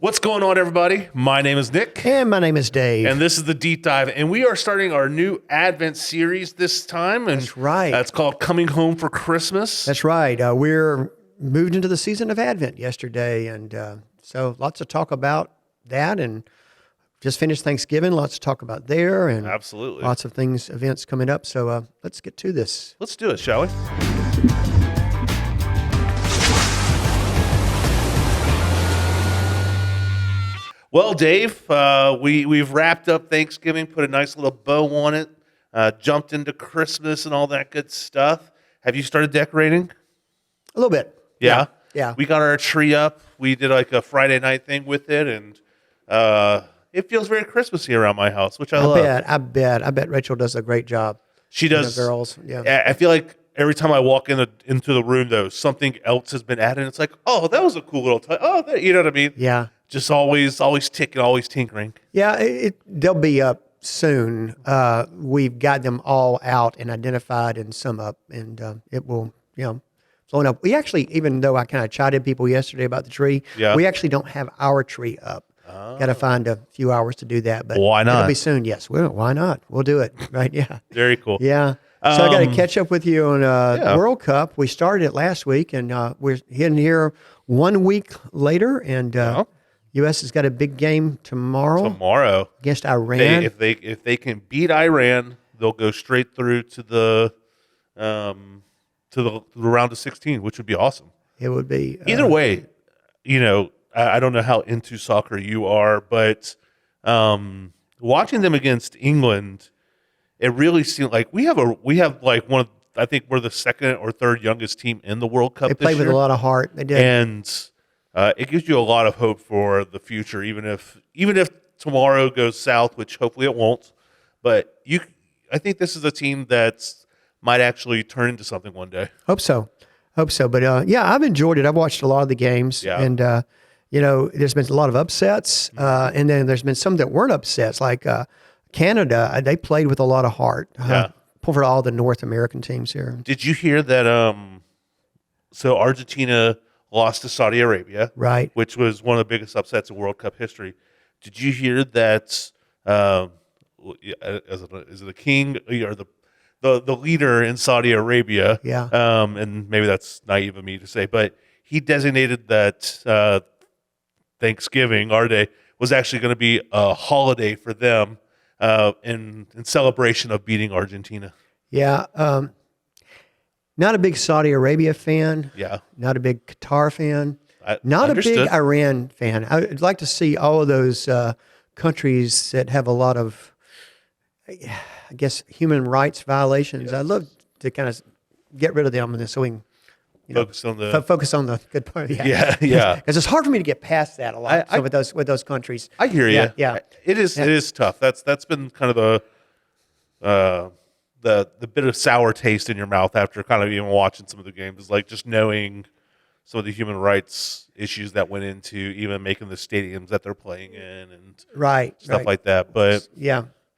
What's going on, everybody? My name is Nick. And my name is Dave. And this is the Deep Dive. And we are starting our new Advent series this time. And That's right. It's called Coming Home for Christmas. That's right. We're moved into the season of Advent yesterday. And so lots to talk about that. And just finished Thanksgiving. Lots to talk about there. And Absolutely. lots of things, events coming up. So let's get to this. Let's do it, shall we? Well, Dave, we've wrapped up Thanksgiving, put a nice little bow on it, jumped into Christmas and all that good stuff. Have you started decorating? A little bit. Yeah? Yeah. We got our tree up. We did like a Friday night thing with it, and it feels very Christmassy around my house, which I love. I bet Rachel does a great job. She does. The girls, yeah. I feel like every time I walk into the room, though, something else has been added. It's like, oh, that was a cool little touch. Oh, you know what I mean? Yeah. Just always ticking, always tinkering. Yeah, they'll be up soon. We've got them all out and identified and some up, and it will, flowing up. We actually, even though I kind of chided people yesterday about the tree, we actually don't have our tree up. Got to find a few hours to do that, but why not? It'll be soon. Yes, why not? We'll do it. Right? Yeah. Very cool. Yeah. So I got to catch up with you on World Cup. We started it last week, and we're hitting here 1 week later, and. U.S. has got a big game tomorrow against Iran. If they can beat Iran, they'll go straight through to the round of 16, which would be awesome. It would be either way. I don't know how into soccer you are, but watching them against England, it really seemed like we have like one of, I think we're the second or third youngest team in the World Cup. They played with a lot of heart. They did, and. It gives you a lot of hope for the future, even if tomorrow goes south, which hopefully it won't. But I think this is a team that might actually turn into something one day. Hope so. But I've enjoyed it. I've watched a lot of the games, and there's been a lot of upsets, and then there's been some that weren't upsets, like Canada. They played with a lot of heart. For all the North American teams here. Did you hear that? So Argentina lost to Saudi Arabia, right? Which was one of the biggest upsets in World Cup history. Did you hear that? Is it the king or the leader in Saudi Arabia? Yeah. And maybe that's naive of me to say, but he designated that Thanksgiving, our day, was actually going to be a holiday for them in celebration of beating Argentina. Yeah. Not a big Saudi Arabia fan. Yeah. Not a big Qatar fan. Not Understood. a big Iran fan. I'd like to see all of those countries that have a lot of, I guess, human rights violations. Yes. I'd love to kind of get rid of them, and so we can focus on the good part. Yeah. Because it's hard for me to get past that a lot. With those countries. I hear you. Yeah. It is tough. That's been kind of the bit of sour taste in your mouth after kind of even watching some of the games, is like just knowing some of the human rights issues that went into even making the stadiums that they're playing in and stuff like that. But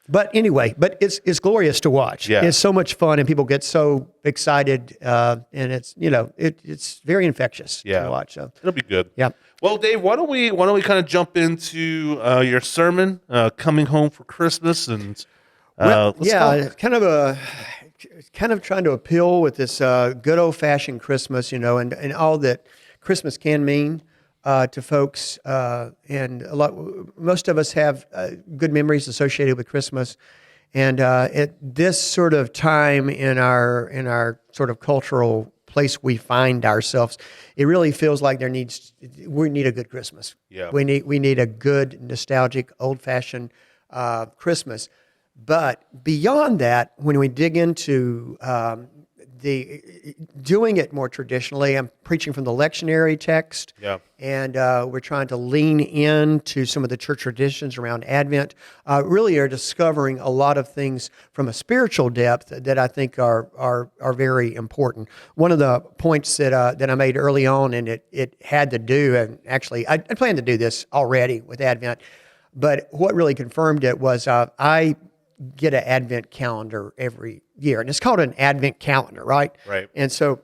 but anyway, it's glorious to watch. Yeah. It's so much fun, and people get so excited, and it's it's very infectious to watch. So it'll be good. Yeah. Well, Dave, why don't we kind of jump into your sermon, Coming Home for Christmas, and kind of trying to appeal with this good old fashioned Christmas, and all that Christmas can mean to folks. And most of us have good memories associated with Christmas, and at this sort of time in our sort of cultural place we find ourselves, it really feels like we need a good Christmas. Yeah, we need a good, nostalgic, old fashioned Christmas. But beyond that, when we dig into doing it more traditionally, I'm preaching from the lectionary text, and we're trying to lean into some of the church traditions around Advent. Really, are discovering a lot of things from a spiritual depth that I think are very important. One of the points that I made early on, and it had to do, and actually I planned to do this already with Advent, but what really confirmed it was I get an Advent calendar every year, and it's called an Advent calendar, right? Right. And so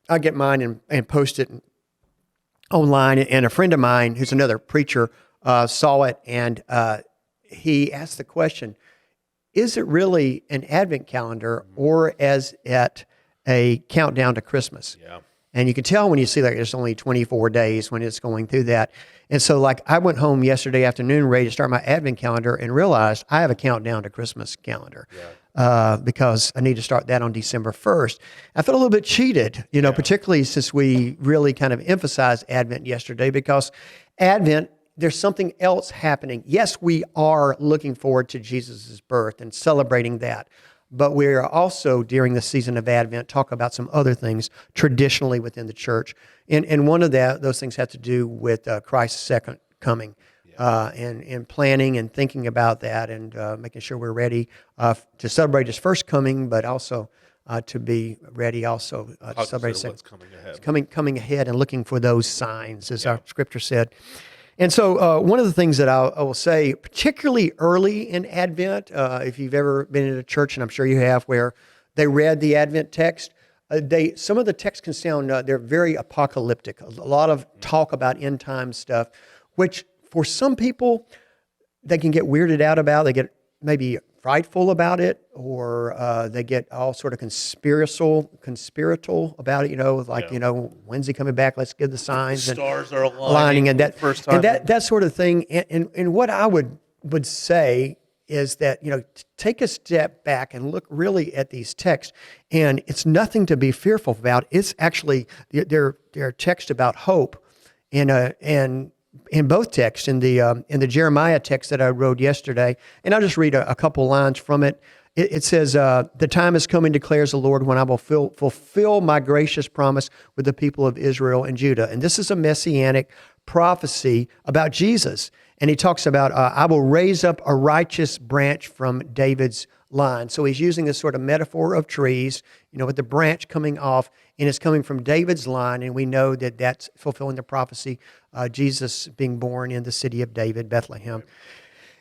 I get mine and post it online, and a friend of mine who's another preacher saw it, and he asked the question, is it really an Advent calendar or is it a countdown to Christmas? Yeah. And you can tell when you see like there's only 24 days when it's going through that. And so like I went home yesterday afternoon ready to start my Advent calendar and realized I have a countdown to Christmas calendar. Because I need to start that on December 1st. I felt a little bit cheated, particularly since we really kind of emphasized Advent yesterday, because Advent, there's something else happening. Yes, we are looking forward to Jesus' birth and celebrating that, but we are also, during the season of Advent, talk about some other things traditionally within the church. And one of those things has to do with Christ's second coming. And planning and thinking about that and making sure we're ready to celebrate His first coming, but also to be ready also to celebrate His second coming ahead and looking for those signs, as our Scripture said. And so one of the things that I will say, particularly early in Advent, if you've ever been in a church, and I'm sure you have, where they read the Advent text, some of the text can sound, they're very apocalyptic. A lot of talk about end time stuff, which for some people, they can get weirded out about. They get maybe frightful about it, or they get all sort of conspiratorial about it. When's He coming back? Let's give the signs. The stars are aligning, and that first time. And that sort of thing. And what I would say is that take a step back and look really at these texts, and it's nothing to be fearful about. It's actually they're texts about hope, and in both texts, in the Jeremiah text that I wrote yesterday, and I'll just read a couple lines from it. It says, "The time is coming, declares the Lord, when I will fulfill my gracious promise with the people of Israel and Judah." And this is a messianic prophecy about Jesus. And he talks about, "I will raise up a righteous branch from David's line." So he's using this sort of metaphor of trees, with the branch coming off, and it's coming from David's line, and we know that that's fulfilling the prophecy, Jesus being born in the city of David, Bethlehem.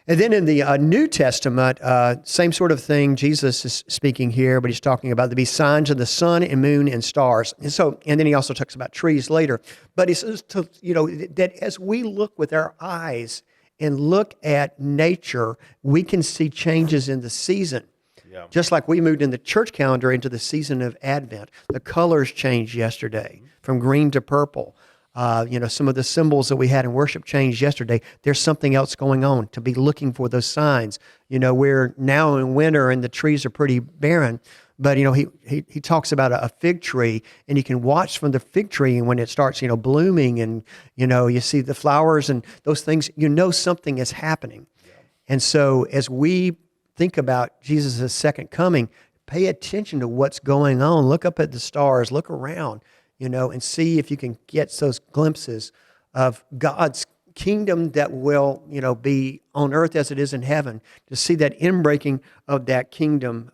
And then in the New Testament, same sort of thing. Jesus is speaking here, but he's talking about there be signs of the sun and moon and stars. And then he also talks about trees later. But he says that as we look with our eyes and look at nature, we can see changes in the season. Yeah. Just like we moved in the church calendar into the season of Advent, the colors changed yesterday from green to purple. Some of the symbols that we had in worship changed yesterday. There's something else going on to be looking for those signs. We're now in winter and the trees are pretty barren, but he talks about a fig tree, and you can watch from the fig tree, and when it starts blooming, and you see the flowers and those things, something is happening. Yeah. And so as we think about Jesus' second coming, pay attention to what's going on. Look up at the stars, look around, and see if you can get those glimpses of God's kingdom that will, be on earth as it is in heaven, to see that inbreaking of that kingdom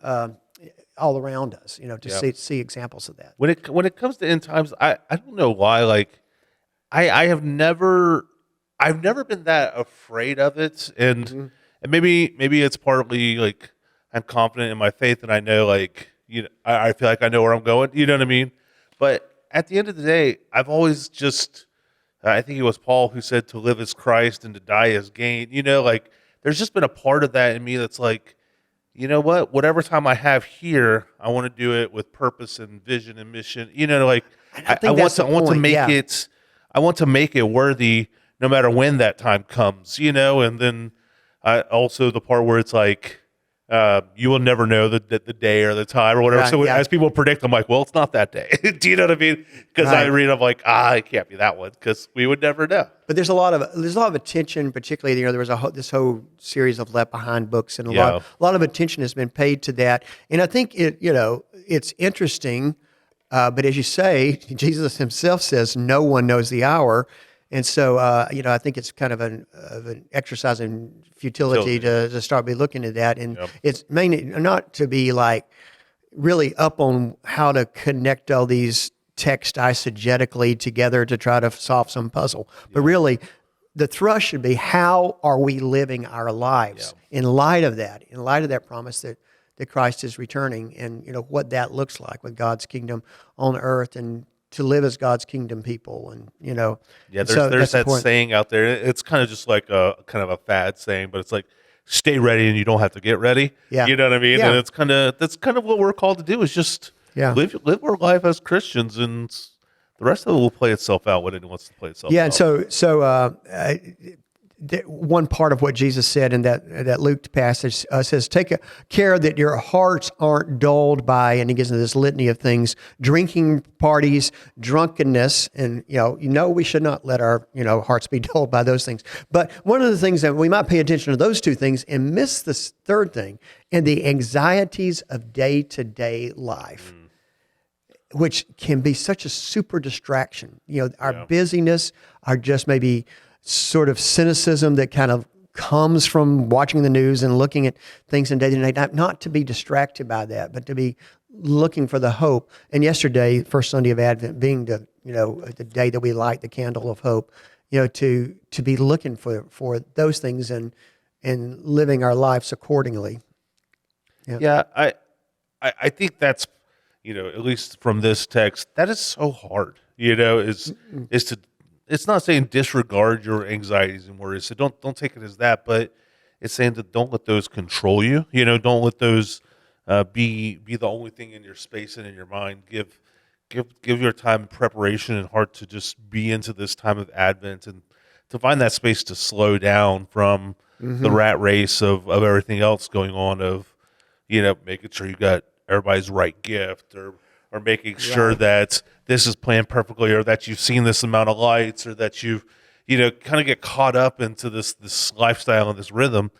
all around us, to see examples of that. When it comes to end times, I don't know why, I've never been that afraid of it, and maybe it's partly I'm confident in my faith, and I know I feel like I know where I'm going. You know what I mean? But at the end of the day, I've always I think it was Paul who said to live as Christ and to die as gain. There's just been a part of that in me that's whatever time I have here, I want to do it with purpose and vision and mission. I want to make it worthy no matter when that time comes, and then also the part where it's you will never know the day or the time or whatever. Right, so as people predict, I'm like, well, it's not that day. Do you know what I mean? Because I read, I'm like, it can't be that one, because we would never know. But there's a lot of attention, particularly there was this whole series of Left Behind books, and a lot of attention has been paid to that. And I think it's interesting. But as you say, Jesus himself says, no one knows the hour. And so, I think it's kind of an exercise in futility to start be looking at that. And it's mainly not to be really up on how to connect all these texts eisegetically together to try to solve some puzzle. But really, the thrust should be, how are we living our lives in light of that promise that Christ is returning, and what that looks like with God's kingdom on earth, and to live as God's kingdom people, and Yeah, so there's that's that important. saying out there. It's kind of just like a kind of a fad saying, but it's like stay ready and you don't have to get ready. Yeah, You know what I mean? And yeah, that's kind of what we're called to do is just yeah. live our life as Christians, and the rest of it will play itself out when it wants to play itself Yeah, out. and one part of what Jesus said in that Luke passage says, "Take care that your hearts aren't dulled by," and he gives into this litany of things: drinking parties, drunkenness, and we should not let our hearts be dulled by those things. But one of the things that we might pay attention to those two things and miss this third thing, and the anxieties of day-to-day life, which can be such a super distraction. Our busyness, our just maybe sort of cynicism that kind of comes from watching the news and looking at things in day-to-day, not to be distracted by that, but to be looking for the hope. And yesterday, first Sunday of Advent being the day that we light the candle of hope, to be looking for those things and living our lives accordingly. Yeah, I think that's at least from this text, that is so hard. Is to it's not saying disregard your anxieties and worries. So don't take it as that, but it's saying that don't let those control you. Don't let those be the only thing in your space and in your mind. Give your time preparation and heart to just be into this time of Advent and to find that space to slow down from the rat race of everything else going on, of making sure you got everybody's right gift, or making sure that this is planned perfectly, or that you've seen this amount of lights, or that you've kind of get caught up into this lifestyle and this rhythm.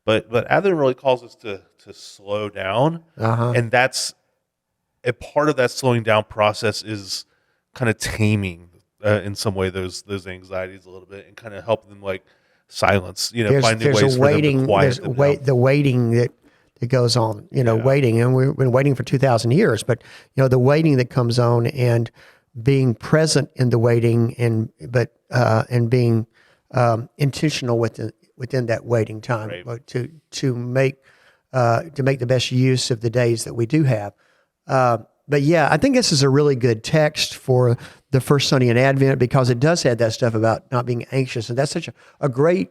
But Advent really calls us to slow down, and that's a part of that slowing down process is kind of taming in some way those anxieties a little bit, and kind of helping them like silence, finding ways for them to quiet them down. The waiting that goes on, waiting, and we've been waiting for 2,000 years, but the waiting that comes on, and being present in the waiting, and being intentional within that waiting time, Right. to make the best use of the days that we do have. But yeah, I think this is a really good text for the first Sunday in Advent, because it does have that stuff about not being anxious, and that's such a great,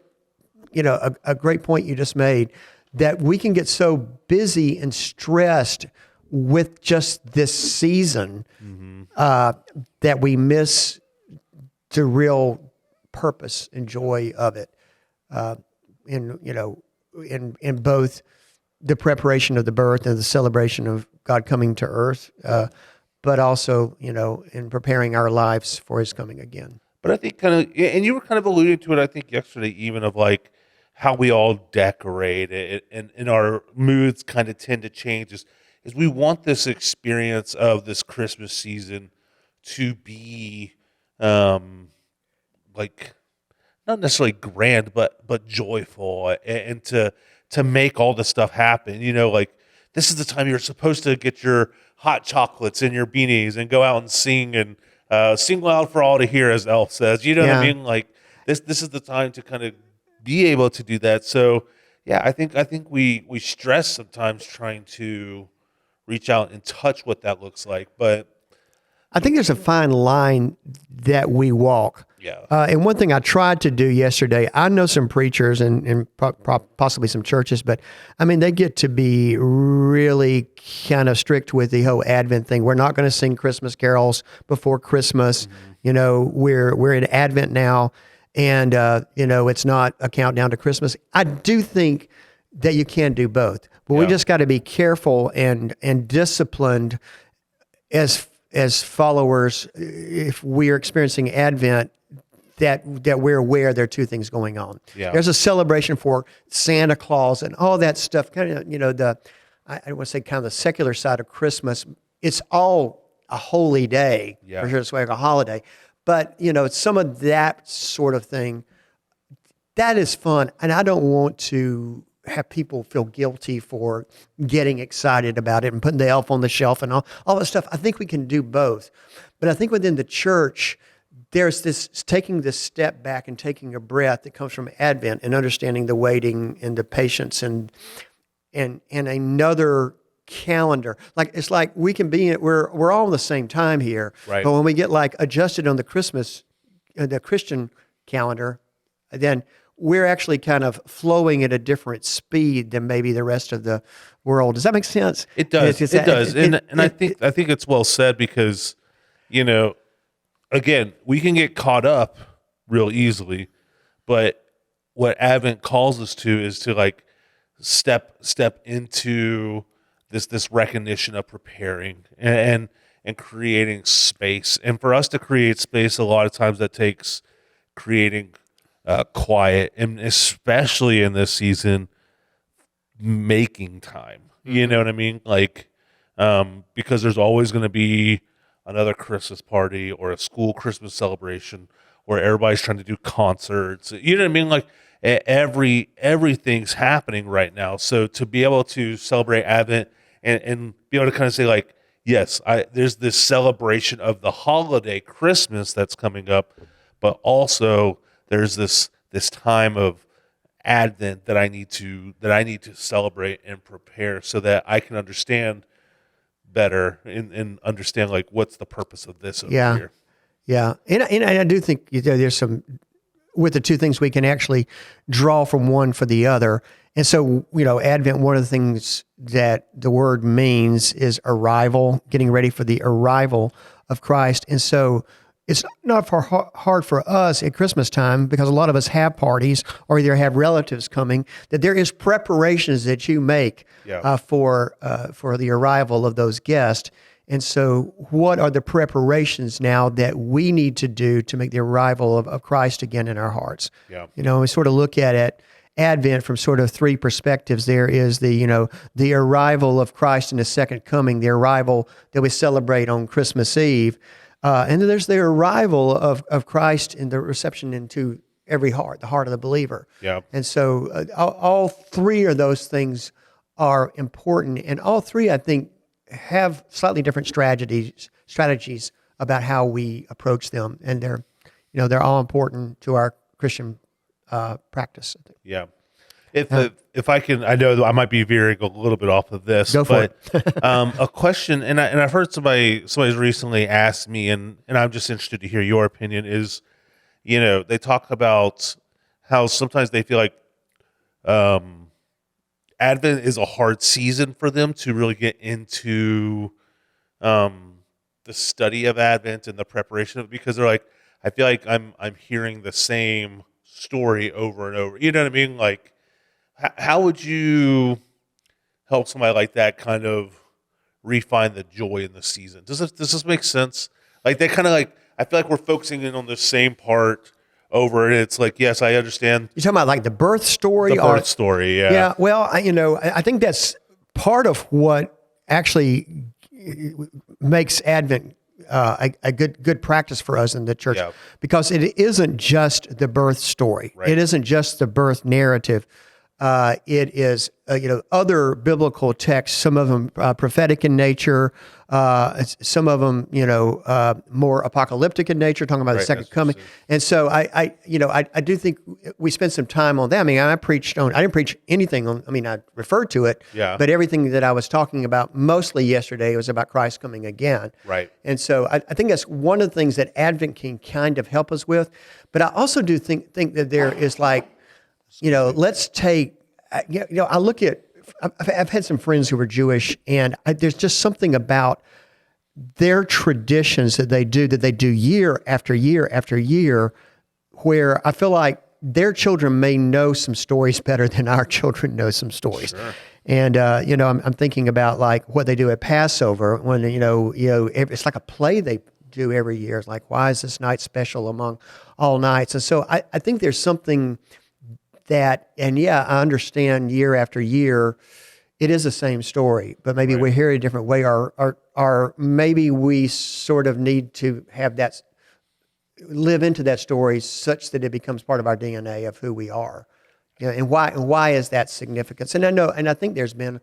a great point you just made, that we can get so busy and stressed with just this season that we miss the real purpose and joy of it. In both the preparation of the birth and the celebration of God coming to earth, but also, in preparing our lives for His coming again. But I think kind of, and you were kind of alluding to it, I think yesterday, even of like how we all decorate it, and our moods kind of tend to change. Is we want this experience of this Christmas season to be, like, not necessarily grand, but joyful, and to make all this stuff happen. Like, this is the time you're supposed to get your hot chocolates and your beanies and go out and sing, and sing loud for all to hear, as Elf says. You know what I mean? Like, this is the time to kind of be able to do that. So yeah, I think we stress sometimes trying to reach out and touch what that looks like, but I think there's a fine line that we walk. yeah, And one thing I tried to do yesterday, I know some preachers and possibly some churches, but I mean, they get to be really kind of strict with the whole Advent thing. We're not going to sing Christmas carols before Christmas. We're in Advent now, and it's not a countdown to Christmas. I do think that you can do both, but we just got to be careful and disciplined as followers, if we're experiencing Advent, that we're aware there are two things going on. Yeah. There's a celebration for Santa Claus and all that stuff. Kind of, I don't want to say kind of the secular side of Christmas. It's all a holy day, for sure. It's like a holiday. But, some of that sort of thing, that is fun. And I don't want to have people feel guilty for getting excited about it and putting the elf on the shelf and all that stuff. I think we can do both. But I think within the church, there's this taking this step back and taking a breath that comes from Advent and understanding the waiting and the patience and another calendar. Like it's like we can be in, we're all on the same time here, Right. but when we get like adjusted on the the Christian calendar, then we're actually kind of flowing at a different speed than maybe the rest of the world. Does that make sense? It does. It's- It does. And I it- think it's well said because, again, we can get caught up real easily, but what Advent calls us to is to like step into this recognition of preparing and creating space. And for us to create space, a lot of times that takes creating quiet, and especially in this season, making time. You know what I mean? Like, because there's always going to be another Christmas party or a school Christmas celebration where everybody's trying to do concerts. You know what I mean? Like everything's happening right now. So to be able to celebrate Advent and be able to kind of say like, yes, there's this celebration of the holiday Christmas that's coming up, but also there's this time of Advent that I need to celebrate and prepare so that I can understand better and understand like what's the purpose of this over here. Yeah, and I do think there's some with the two things we can actually draw from one for the other. And so, Advent, one of the things that the word means is arrival, getting ready for the arrival of Christ. And so it's not hard for us at Christmas time, because a lot of us have parties or either have relatives coming, that there is preparations that you make for the arrival of those guests. And so what are the preparations now that we need to do to make the arrival of Christ again in our hearts? Yeah. We sort of look at it, Advent, from sort of three perspectives. There is the arrival of Christ in His second coming, the arrival that we celebrate on Christmas Eve. And then there's the arrival of Christ in the reception into every heart, the heart of the believer. Yeah. And so all three of those things are important. And all three, I think, have slightly different strategies about how we approach them. And they're all important to our Christian practice, I think. Yeah. If I can, I know I might be veering a little bit off of this, Go for but a question, and I've heard somebody's recently asked me, and I'm just interested to hear your opinion. Is they talk about how sometimes they feel like Advent is a hard season for them to really get into the study of Advent and the preparation of it, because they're like, I feel like I'm hearing the same story over and over. You know what I mean? Like, how would you help somebody like that kind of refine the joy in the season? Does this make sense? Like, they kind of like, I feel like we're focusing in on the same part over, and it's like, yes, I understand. You're talking about like the birth story? The birth story, yeah. Yeah, well, I think that's part of what actually makes Advent a good practice for us in the church, because it isn't just the birth story. Right. It isn't just the birth narrative. It is, other biblical texts, some of them prophetic in nature, some of them, more apocalyptic in nature, talking about the second coming. And so I do think we spent some time on that. I mean, I didn't preach anything on, I referred to it, but everything that I was talking about mostly yesterday was about Christ coming again. Right. And so I think that's one of the things that Advent can kind of help us with. But I also do think that there is like, let's take, I look at, I've had some friends who are Jewish, and there's just something about their traditions that they do year after year after year, where I feel like their children may know some stories better than our children know some stories. Sure. And, I'm thinking about like what they do at Passover when, it's like a play they do every year. It's like, why is this night special among all nights? And so I think there's something that, and I understand year after year, it is the same story, but maybe we hear it a different way, or maybe we sort of need to have that, live into that story such that it becomes part of our DNA of who we are. And why is that significance? And I think there's been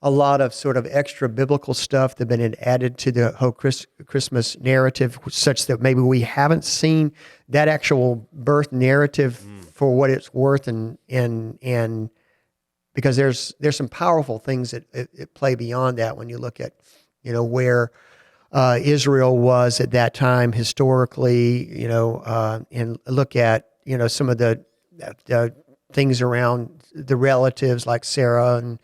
a lot of sort of extra biblical stuff that have been added to the whole Christmas narrative, such that maybe we haven't seen that actual birth narrative for what it's worth, and because there's some powerful things that play beyond that when you look at, where Israel was at that time historically, and look at, some of the things around the relatives like Sarah and,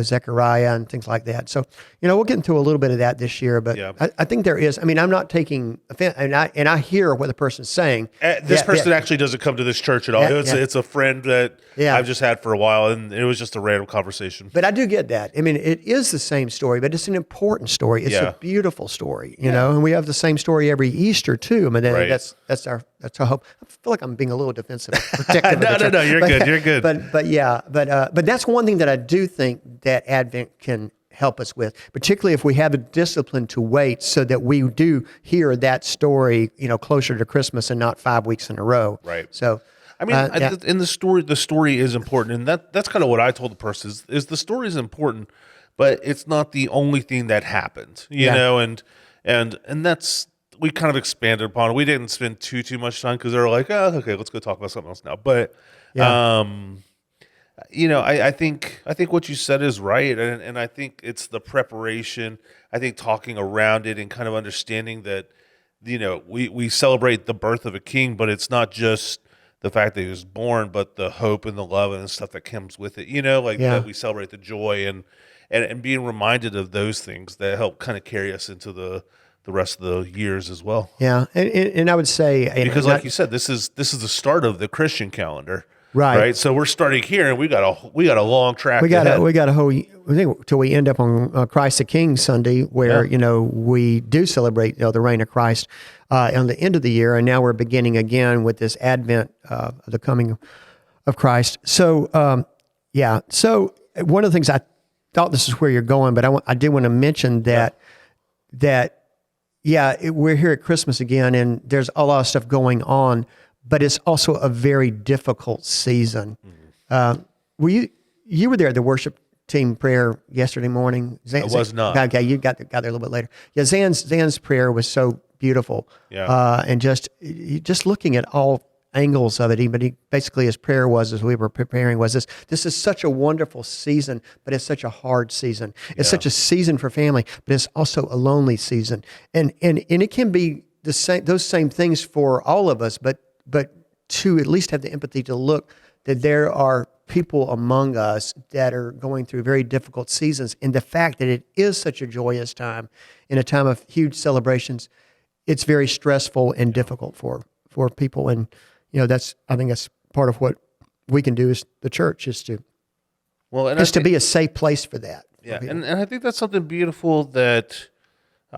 Zechariah and things like that. So, we'll get into a little bit of that this year, but Yeah. I think there is, I'm not taking offense, and I hear what the person's saying. This person actually doesn't come to this church at all. It's a friend that I've just had for a while, and it was just a random conversation. But I do get that. I mean, it is the same story, but it's an important story. It's a beautiful story, and we have the same story every Easter too. I mean, that's our hope. I feel like I'm being a little defensive, protective. No, you're good. You're good. But that's one thing that I do think that Advent can help us with, particularly if we have the discipline to wait, so that we do hear that story, closer to Christmas and not 5 weeks in a row. Right. So. I mean, in the story is important, and that's kind of what I told the person is the story is important, but it's not the only thing that happened, you know, and that's, we kind of expanded upon it. We didn't spend too much time because they were like, oh, okay, let's go talk about something else now. But, I think what you said is right, and I think it's the preparation. I think talking around it and kind of understanding that, we celebrate the birth of a king, but it's not just the fact that he was born, but the hope and the love and the stuff that comes with it, that we celebrate the joy and being reminded of those things that help kind of carry us into the rest of the years as well. Yeah. And I would say, because like you said, this is the start of the Christian calendar. Right. So we're starting here, and we got a long track. We got a whole, I think, till we end up on Christ the King Sunday, where we do celebrate the reign of Christ on the end of the year, and now we're beginning again with this Advent of the coming of Christ. So So one of the things, I thought this is where you're going, but I did want to mention that we're here at Christmas again, and there's a lot of stuff going on, but it's also a very difficult season. Mm-hmm. You were there at the worship team prayer yesterday morning? I was not. Okay, you got there a little bit later. Yeah, Zan's prayer was so beautiful. Yeah. And just looking at all angles of it, but basically his prayer was, as we were preparing, was this is such a wonderful season, but it's such a hard season. It's such a season for family, but it's also a lonely season. And it can be those same things for all of us, but to at least have the empathy to look that there are people among us that are going through very difficult seasons. And the fact that it is such a joyous time, in a time of huge celebrations, it's very stressful and difficult for people. And, I think that's part of what we can do as the church, is to be a safe place for that. Yeah. And I think that's something beautiful that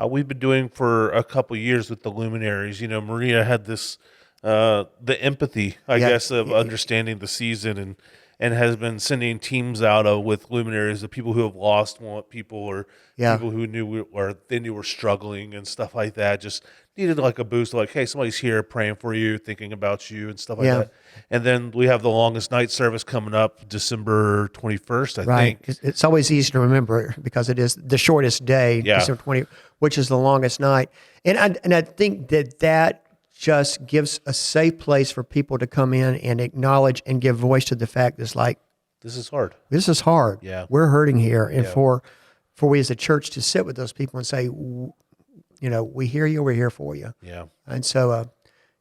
we've been doing for a couple of years with the luminaries. Maria had this, the empathy, I guess, of understanding the season, and has been sending teams out with luminaries of people who have lost people, or people who knew were struggling and stuff like that. Just needed like a boost, like, hey, somebody's here praying for you, thinking about you, and stuff like that. And then we have the longest night service coming up, December 21st, I think. It's always easy to remember because it is the shortest day, December 20th, which is the longest night. And I think that just gives a safe place for people to come in and acknowledge and give voice to the fact that's like, this is hard. This is hard. Yeah. We're hurting here. And for we as a church to sit with those people and say, we hear you, we're here for you. Yeah. And so,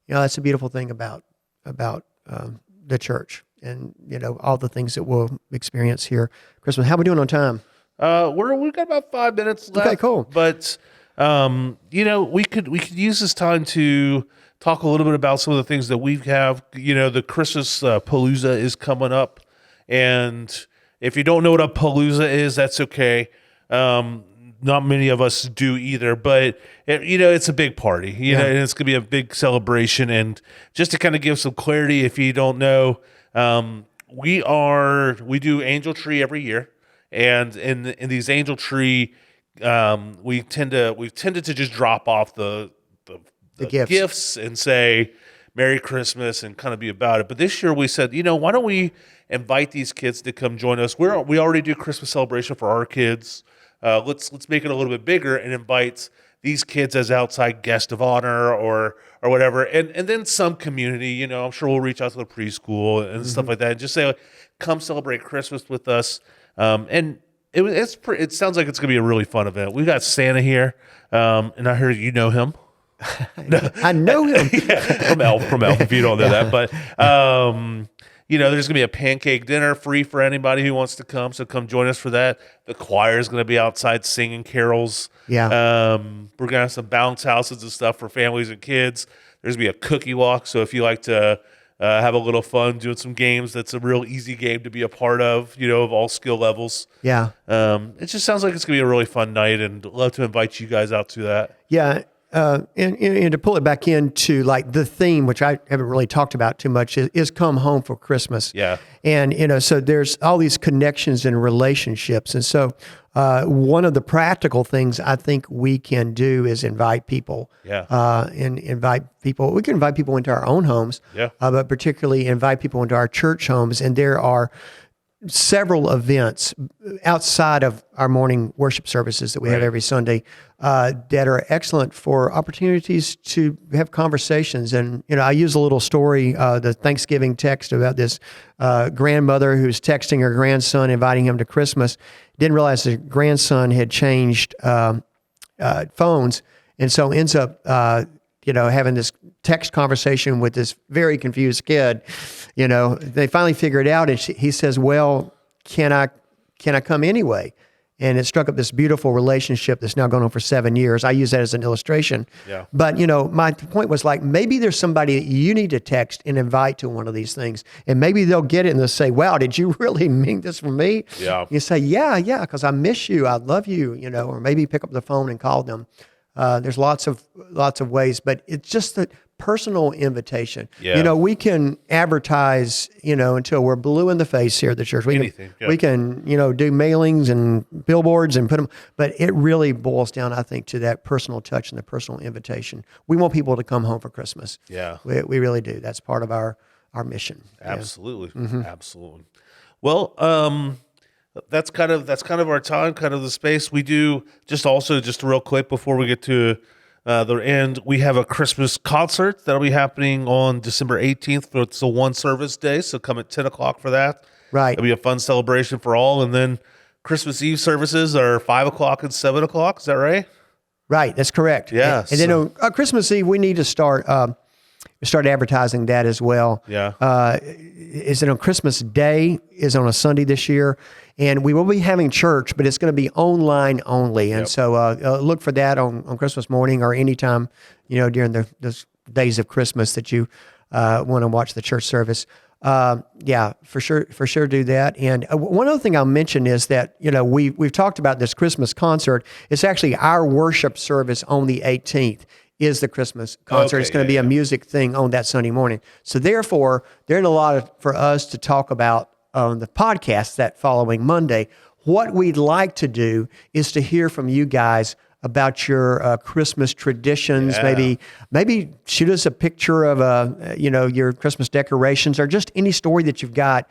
that's a beautiful thing about the church, and, all the things that we'll experience here Christmas. How are we doing on time? We've got about 5 minutes left. Okay, cool. But, we could use this time to talk a little bit about some of the things that we have. The Christmas Palooza is coming up. And if you don't know what a Palooza is, that's okay. Not many of us do either, but it's a big party, and it's going to be a big celebration. And just to kind of give some clarity, if you don't know, we do Angel Tree every year. And in these Angel Tree, we've tended to just drop off the gifts and say Merry Christmas and kind of be about it. But this year we said, why don't we invite these kids to come join us? We already do Christmas celebration for our kids. Let's make it a little bit bigger and invite these kids as outside guest of honor or whatever, and then some community, you know, I'm sure we'll reach out to the preschool and stuff like that, and just say, like, come celebrate Christmas with us. And it sounds like it's gonna be a really fun event. We got Santa here, and I heard you know him. I know him. Yeah, from Elf, if you don't know that. But you know, there's gonna be a pancake dinner free for anybody who wants to come. So come join us for that. The choir is gonna be outside singing carols. Yeah. We're gonna have some bounce houses and stuff for families and kids. There's gonna be a cookie walk. So if you like to have a little fun doing some games, that's a real easy game to be a part of, you know, of all skill levels. Yeah. It just sounds like it's gonna be a really fun night, and love to invite you guys out to that. Yeah. And to pull it back into like the theme, which I haven't really talked about too much, is come home for Christmas. Yeah. And, you know, so there's all these connections and relationships. And so one of the practical things I think we can do is invite people. Yeah. And invite people. We can invite people into our own homes. Yeah. But particularly invite people into our church homes. And there are several events outside of our morning worship services that we have every Sunday that are excellent for opportunities to have conversations. And, you know, I use a little story, the Thanksgiving text about this grandmother who's texting her grandson, inviting him to Christmas, didn't realize the grandson had changed phones, and so ends up you know, having this text conversation with this very confused kid. You know, they finally figure it out, and he says, "Well, can I come anyway?" And it struck up this beautiful relationship that's now going on for 7 years. I use that as an illustration. Yeah. But, you know, my point was like, maybe there's somebody that you need to text and invite to one of these things. And maybe they'll get it and they'll say, wow, did you really mean this for me? Yeah. You say, yeah, because I miss you. I love you, you know, or maybe pick up the phone and call them. There's lots of ways, but it's just that personal invitation. Yeah. You know, we can advertise, you know, until we're blue in the face here at the church. We can, you know, do mailings and billboards and put them, but it really boils down, I think, to that personal touch and the personal invitation. We want people to come home for Christmas. Yeah. We really do. That's part of our mission. Absolutely. Absolutely. Well, that's kind of our time, kind of the space. We do just real quick before we get to the end, we have a Christmas concert that'll be happening on December 18th. It's a one service day, so come at 10 o'clock for that. Right. It'll be a fun celebration for all. And then Christmas Eve services are 5 o'clock and 7 o'clock. Is that right? Right. That's correct. Yeah. And then on Christmas Eve, we need to start advertising that as well. Yeah. Is it on Christmas Day? Is on a Sunday this year, and we will be having church, but it's going to be online only. And so look for that on Christmas morning or anytime, you know, during the days of Christmas that you want to watch the church service. Yeah, for sure do that. And one other thing I'll mention is that, you know, we've talked about this Christmas concert. It's actually our worship service on the 18th. Is the Christmas concert. It's going to be a music thing on that Sunday morning. So therefore, there's a lot for us to talk about on the podcast that following Monday. What we'd like to do is to hear from you guys about your Christmas traditions. Yeah. Maybe shoot us a picture of you know, your Christmas decorations or just any story that you've got.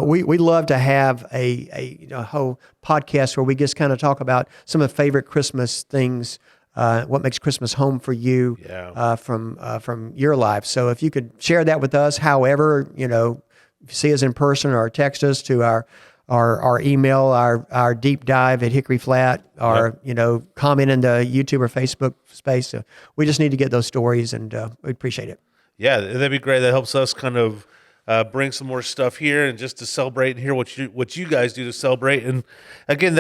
We love to have a you know, whole podcast where we just kind of talk about some of the favorite Christmas things. What makes Christmas home for you from your life. So if you could share that with us, however, you know, see us in person or text us to our email, our deep dive at Hickory Flat, or, you know, comment in the YouTube or Facebook space. So we just need to get those stories, and we appreciate it. Yeah, that'd be great. That helps us kind of bring some more stuff here and just to celebrate and hear what you guys do to celebrate. And again,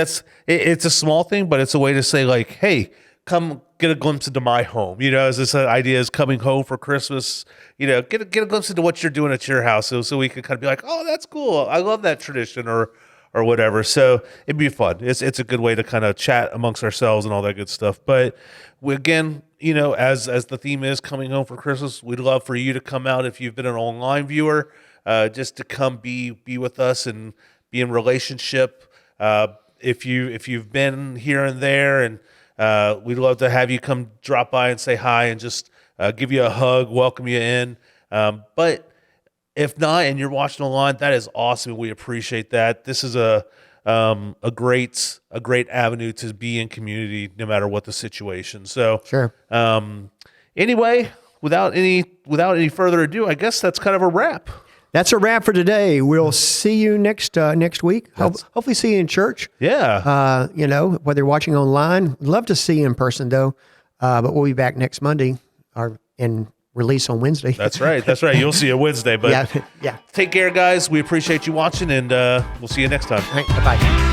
it's a small thing, but it's a way to say, like, hey, come get a glimpse into my home. You know, as this idea is coming home for Christmas, you know, get a glimpse into what you're doing at your house. So we can kind of be like, oh, that's cool. I love that tradition or whatever. So it'd be fun. It's a good way to kind of chat amongst ourselves and all that good stuff. But again, you know, as the theme is coming home for Christmas, we'd love for you to come out if you've been an online viewer, just to come be with us and be in relationship. If you've been here and there, and we'd love to have you come drop by and say hi and just give you a hug, welcome you in. But if not, and you're watching online, that is awesome. We appreciate that. This is a a great avenue to be in community no matter what the situation. So Sure. Anyway, without any further ado, I guess that's kind of a wrap. That's a wrap for today. We'll see you next week. Hopefully see you in church. Yeah. Whether you're watching online, love to see you in person though. But we'll be back next Monday and release on Wednesday. That's right. You'll see it Wednesday. But yeah. Take care, guys. We appreciate you watching, and we'll see you next time. All right. Bye-bye.